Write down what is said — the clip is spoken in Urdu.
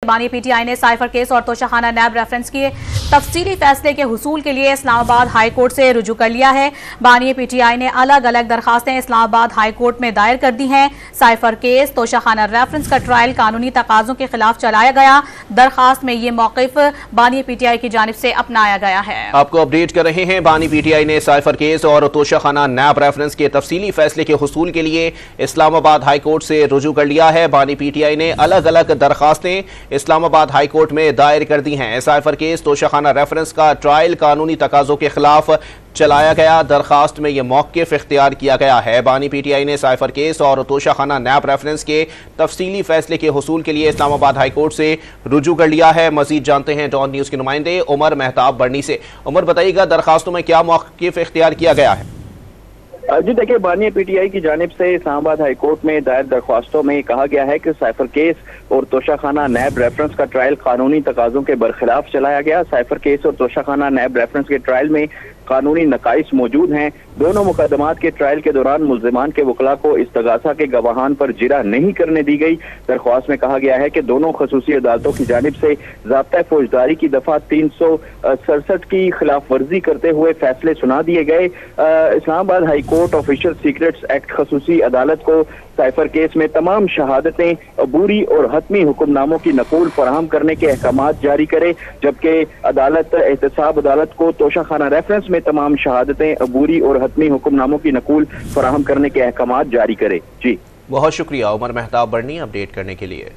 بانی پی ٹی آئی نے سائفر کیس اور توشہخانہ نیب ریفرنس کے تفصیلی فیصلے کے حصول کے لیے اسلام آباد ہائی کورٹ سے رجوع کر لیا ہے۔ بانی پی ٹی آئی نے الگ الگ درخواستیں اسلام آباد ہائی کورٹ میں دائر کر دی ہیں۔ سائفر کیس توشہخانہ ریفرنس کا ٹرائل قانونی تقاضوں کے خلاف چلایا گیا۔ درخواست میں یہ موقف بانی پی ٹی آئی کی جانب سے اپنایا گیا ہے۔ آپ کو اپڈیٹ کر رہے ہیں، بانی پی ٹی آئی نے سائفر کیس اور توشہخانہ نیب ریفرنس کے تفصیلی فیصلے کے حصول کے لیے اسلام آباد ہائی کورٹ سے رجوع کر لیا ہے۔ بانی پی ٹی آئی نے الگ الگ درخواستیں اسلام آباد ہائی کورٹ میں دائر کر دی ہیں۔ سائفر کیس توشہخانہ ریفرنس کا ٹرائل قانونی تقاضوں کے خلاف چلایا گیا۔ درخواست میں یہ موقف اختیار کیا گیا ہے۔ بانی پی ٹی آئی نے سائفر کیس اور توشہخانہ نیب ریفرنس کے تفصیلی فیصلے کے حصول کے لیے اسلام آباد ہائی کورٹ سے رجوع کر لیا ہے۔ مزید جانتے ہیں ڈان نیوز کے نمائندے عمر مہتاب برنی سے۔ عمر، بتائیے گا درخواستوں میں کیا موقف اختیار کیا گیا ہے؟ جی دیکھیں، بانی پی ٹی آئی کی جانب سے اسلام آباد ہائی کورٹ میں دائر درخواستوں میں کہا گیا ہے کہ سائفر کیس اور توشہخانہ نیب ریفرنس کا ٹرائل قانونی تقاضوں کے برخلاف چلایا گیا۔ سائفر کیس اور توشہخانہ نیب ریفرنس کے ٹرائل میں قانونی نقائص موجود ہیں۔ دونوں مقدمات کے ٹرائل کے دوران ملزمان کے وکلاء کو استغاثہ کے گواہان پر جرح نہیں کرنے دی گئی۔ درخواست میں کہا گیا ہے کہ دونوں خصوصی عدالتوں کی جانب سے ضابطۂ فوجداری کی دفعہ 367 کی خلاف ورزی کرتے ہوئے فیصلے سنا دیے گئے۔ اسلام آباد high court official secrets act خصوصی عدالت کو سائفر کیس میں تمام شہادتیں عبوری اور حتمی حکم ناموں کی نقول فراہم کرنے کے احکامات جاری کرے، جبکہ عدالت احتساب عدالت کو توشہخانہ ریفرنس میں تمام شہادتیں عبوری اور حتمی حکم ناموں کی نقول فراہم کرنے کے احکامات جاری کرے۔ جی بہت شکریہ عمر مہتاب برنی اپڈیٹ کرنے کے لیے۔